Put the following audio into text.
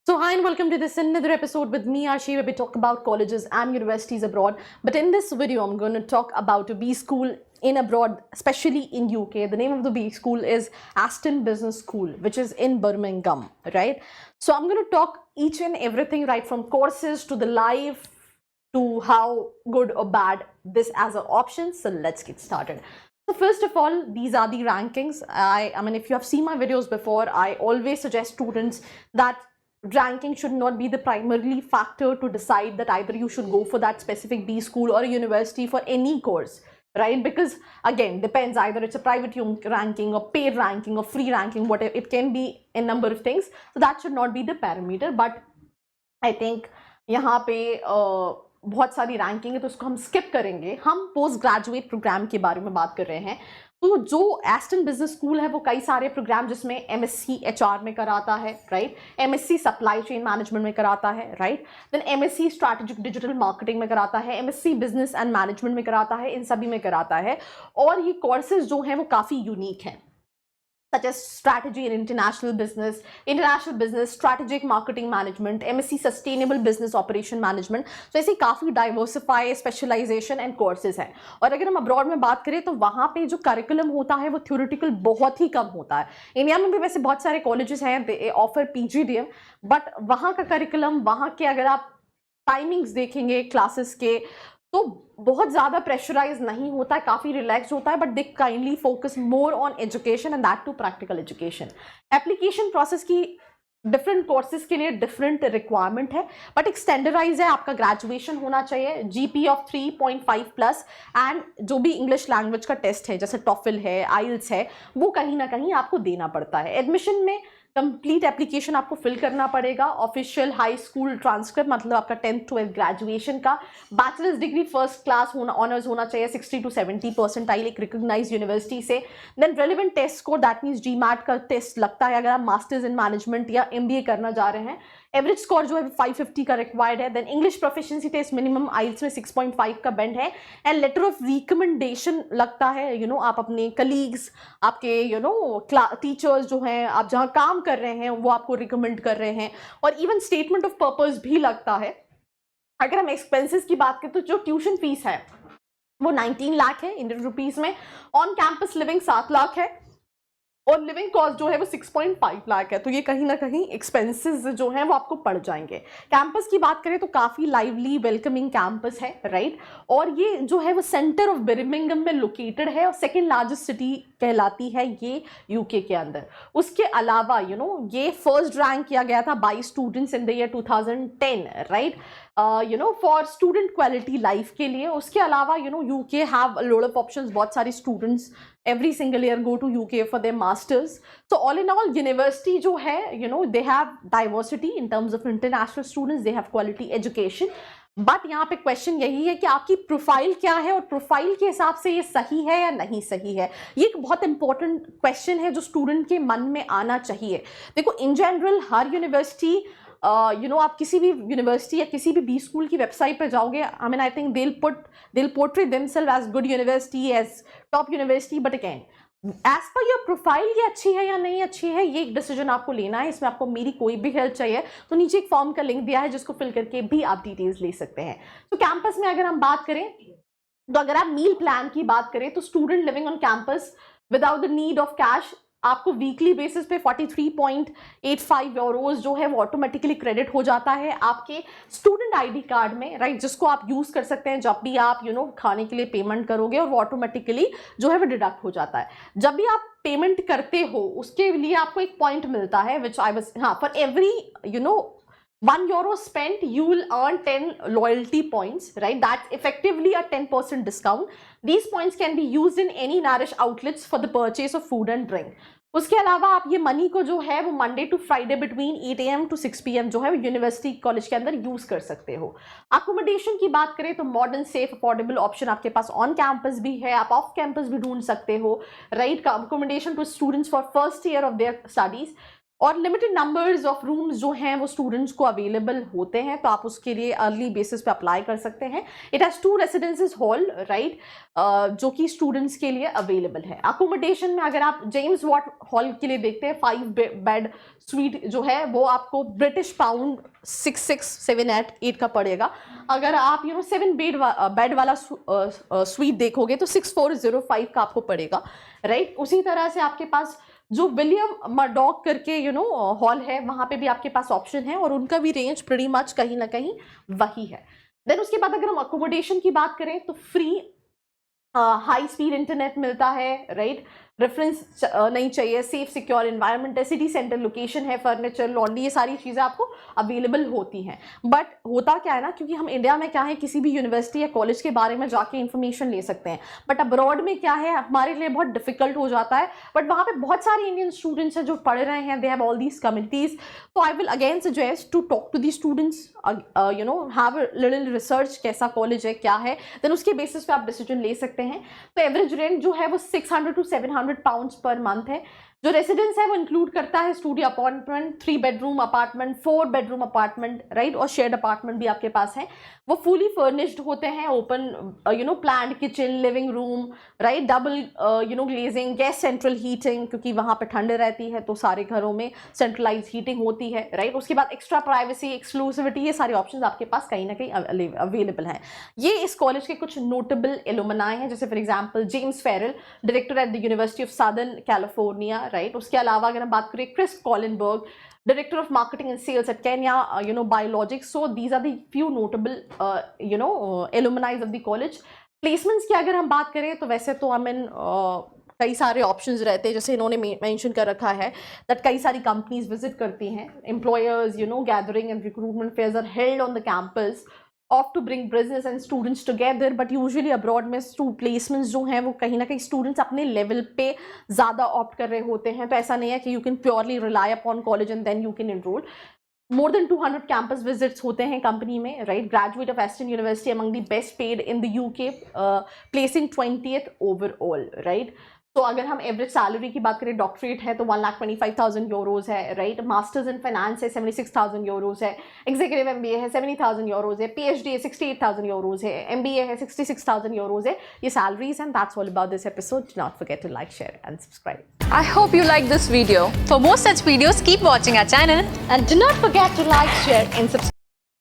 So hi and welcome to this another episode with me Arshi, where we talk about colleges and universities abroad. But in this video I'm going to talk about a B school in abroad, especially in UK. The name of the B school is Aston Business School, which is in Birmingham, right? So I'm going to talk each and everything, right from courses to the life to how good or bad this as an option. So let's get started. So first of all, these are the rankings. I mean, if you have seen my videos before, I always suggest students that ranking should not be the primarily factor to decide that either you should go for that specific B school or a university for any course, right? Because again, depends, either it's a private ranking or paid ranking or free ranking, whatever, it can be a number of things. So that should not be the parameter. But I think यहाँ पे बहुत सारी ranking है तो उसको हम skip करेंगे. हम पोस्ट ग्रेजुएट प्रोग्राम के बारे में बात कर रहे हैं. तो जो एस्टन बिजनेस स्कूल है वो कई सारे प्रोग्राम जिसमें एमएससी एचआर में कराता है, right, MSc supply chain management में कराता है, right, then MSc strategic digital marketing में कराता है, एमएससी बिजनेस एंड मैनेजमेंट में कराता है, इन सभी में कराता है. और ये कोर्सेज जो हैं वो काफ़ी यूनिक हैं, such as strategy in international business, strategic marketing management, MSc sustainable business operation management. So ऐसे काफ़ी diversify specialization and courses हैं. और अगर हम abroad में बात करें तो वहाँ पे जो curriculum होता है वो theoretical बहुत ही कम होता है. इंडिया में भी वैसे बहुत सारे colleges हैं, they offer PGDM, but वहाँ का curriculum, वहाँ के अगर आप टाइमिंग्स देखेंगे क्लासेस के तो बहुत ज़्यादा प्रेशराइज नहीं होता है, काफ़ी रिलैक्स होता है, but they kindly focus more on education and that too practical education. Application process की डिफरेंट कोर्सेज के लिए डिफरेंट रिक्वायरमेंट है, बट एक स्टैंडर्डाइज है. आपका ग्रेजुएशन होना चाहिए, जीपी ऑफ 3.5 प्लस, एंड जो भी इंग्लिश लैंग्वेज का टेस्ट है जैसे टॉफिल है, आइल्स है, वो कहीं ना कहीं आपको देना पड़ता है. एडमिशन में कंप्लीट एप्लीकेशन आपको फिल करना पड़ेगा. ऑफिशियल हाई स्कूल ट्रांसक्रिप्ट, मतलब आपका 10th 12th ग्रेजुएशन का, बैचलर्स डिग्री फर्स्ट क्लास होना, ऑनर्स होना चाहिए 60 to 70% एक रिकॉग्नाइज्ड यूनिवर्सिटी से. Then relevant test score, that means GMAT का टेस्ट लगता है अगर आप मास्टर्स इन मैनेजमेंट या एमबीए करना जा रहे हैं. एवरेज स्कोर जो है 550 का रिक्वायर्ड है. Then English proficiency test minimum IELTS में 6.5 का बेंड है. एंड लेटर ऑफ रिकमेंडेशन लगता है, आप अपने कलीग्स, आपके टीचर्स जो हैं, आप जहाँ काम कर रहे हैं वो आपको रिकमेंड कर रहे हैं. और इवन स्टेटमेंट ऑफ पर्पस भी लगता है. अगर हम एक्सपेंसेस की बात करें तो जो ट्यूशन फीस है वो 19 लाख है इंडियन रुपीज में. ऑन कैंपस लिविंग 7 लाख है और लिविंग कॉस्ट जो है वो 6.5 लाख है. तो ये कहीं ना कहीं एक्सपेंसेस जो हैं वो आपको पड़ जाएंगे. कैंपस की बात करें तो काफ़ी लाइवली वेलकमिंग कैंपस है, राइट, और ये जो है वो सेंटर ऑफ बर्मिंघम में लोकेटेड है और सेकंड लार्जेस्ट सिटी कहलाती है ये यूके के अंदर. उसके अलावा ये फर्स्ट रैंक किया गया था by students in the year 2010, right, for student quality life के लिए. उसके अलावा UK have lot of options. बहुत सारे students every single year go to UK for their masters. So all in all, university जो है, they have diversity in terms of international students, they have quality education. But यहाँ पे question यही है कि आपकी प्रोफाइल क्या है और प्रोफाइल के हिसाब से ये सही है या नहीं सही है. ये एक बहुत इंपॉर्टेंट क्वेश्चन है जो स्टूडेंट के मन में आना चाहिए. देखो, इन जनरल हर यूनिवर्सिटी, आप किसी भी यूनिवर्सिटी या किसी भी बी स्कूल की वेबसाइट पर जाओगे, I think they'll portray themselves as good university, as top university, but again as per your profile ये अच्छी है या नहीं अच्छी है, ये एक डिसीजन आपको लेना है. इसमें आपको मेरी कोई भी हेल्प चाहिए तो नीचे एक फॉर्म का लिंक दिया है जिसको फिल करके भी आप डिटेल्स ले सकते हैं. तो कैंपस में अगर हम बात करें तो अगर आप मील प्लान की बात करें तो student living on campus without the need of cash, आपको वीकली बेसिस पे 43.85 यूरोज जो है वो ऑटोमेटिकली क्रेडिट हो जाता है आपके स्टूडेंट आईडी कार्ड में, राइट, जिसको आप यूज कर सकते हैं जब भी आप खाने के लिए पेमेंट करोगे, और वो ऑटोमेटिकली जो है वो डिडक्ट हो जाता है. जब भी आप पेमेंट करते हो उसके लिए आपको एक पॉइंट मिलता है which I was, for every €1 spent, you will earn 10 loyalty points, right? That's effectively a 10% discount. These points can be used in any Nourish outlets for the purchase of food and drink. उसके अलावा आप ये money को जो है वो Monday to Friday between 8 AM to 6 PM जो है वो यूनिवर्सिटी कॉलेज के अंदर यूज कर सकते हो. अकोमोडेशन की बात करें तो मॉडर्न सेफ अफोर्डेबल ऑप्शन आपके पास ऑन कैंपस भी है, आप ऑफ कैंपस भी ढूंढ सकते हो, right. Accommodation to students for first year of their studies. और लिमिटेड नंबर्स ऑफ रूम्स जो हैं वो स्टूडेंट्स को अवेलेबल होते हैं, तो आप उसके लिए अर्ली बेसिस पे अप्लाई कर सकते हैं. It has 2 residences hall, right, जो कि स्टूडेंट्स के लिए अवेलेबल है. अकोमोडेशन में अगर आप जेम्स वॉट हॉल के लिए देखते हैं, 5 बेड स्वीट जो है वो आपको ब्रिटिश पाउंड 6678 का पड़ेगा. अगर आप 7 बेड वाला स्वीट देखोगे तो 6405 का आपको पड़ेगा, राइट. उसी तरह से आपके पास जो विलियम मर्डॉक करके हॉल है, वहां पे भी आपके पास ऑप्शन है और उनका भी रेंज प्रीटी मच कहीं ना कहीं वही है. देन उसके बाद अगर हम अकोमोडेशन की बात करें तो फ्री हाई स्पीड इंटरनेट मिलता है, राइट. रेफरेंस नहीं चाहिए, सेफ सिक्योर एनवायरनमेंट है, सिटी सेंटर लोकेशन है, फर्नीचर, लॉन्ड्री, ये सारी चीज़ें आपको अवेलेबल होती हैं. बट होता क्या है ना, क्योंकि हम इंडिया में क्या है, किसी भी यूनिवर्सिटी या कॉलेज के बारे में जाके इन्फॉर्मेशन ले सकते हैं, बट अब्रॉड में क्या है, हमारे लिए बहुत डिफिकल्ट हो जाता है. बट वहाँ पे बहुत सारे इंडियन स्टूडेंट्स हैं जो पढ़ रहे हैं, they have all these communities. तो I will again suggest to talk to the students, have a little research, कैसा कॉलेज है, क्या है, देन उसके बेसिस पे आप डिसीजन ले सकते हैं. तो एवरेज रेंट जो है वो 600 to 700 पाउंड्स पर मंथ है. जो रेसिडेंस है वो इंक्लूड करता है studio apartment, 3 bedroom apartment, 4 bedroom apartment, right, और शेयर्ड अपार्टमेंट भी आपके पास है. वो फुली फर्निश्ड होते हैं, open planned kitchen, living room, right, double glazing, gas central heating, क्योंकि वहाँ पे ठंड रहती है तो सारे घरों में सेंट्रलाइज हीटिंग होती है, राइट. उसके बाद एक्स्ट्रा प्राइवेसी, एक्सक्लूसिविटी, ये सारे ऑप्शन आपके पास कहीं ना कहीं अवेलेबल हैं. ये इस कॉलेज के कुछ नोटेबल एलुमनाई हैं, जैसे for example James Feral, director at the university of southern California, right. उसके अलावा अगर हम बात करें Chris कॉलिनबर्ग, Director of Marketing and Sales at Kenya, Biologics. So these are the few notable, alumni of the college. Placements की अगर हम बात करें तो वैसे तो कई सारे ऑप्शंस रहते हैं, जैसे इन्होंने मेंशन कर रखा है दैट कई सारी कंपनीज विजिट करती हैं. Employers gathering and recruitment fairs are held on the campus of to bring business and students together. But usually abroad में प्लेसमेंट्स जो हैं वो कहीं ना कहीं स्टूडेंट्स अपने लेवल पे ज़्यादा ऑप्ट कर रहे होते हैं. तो ऐसा नहीं है कि you can purely rely upon college and then you can enrol. More than 200 campus visits होते हैं कंपनी में, right. Graduate of Aston university among the best paid in the UK, placing 20th overall, right. तो अगर हम average salary की बात करें, doctorate है तो 1,25,000 यूरोज है, राइट. मास्टर्स इन फाइनेंस है 76,000 यूरोज है, एग्जीक्यूटिव MBA है 70,000 यूरोज है, PhD है 68,000 यूरोज है, MBA है 66,000 यूरोज है. ये salaries and that's all about this episode. Do not forget to like, share and subscribe. I hope you like this video. For more such videos, keep watching our channel. And do not forget to like, share and subscribe.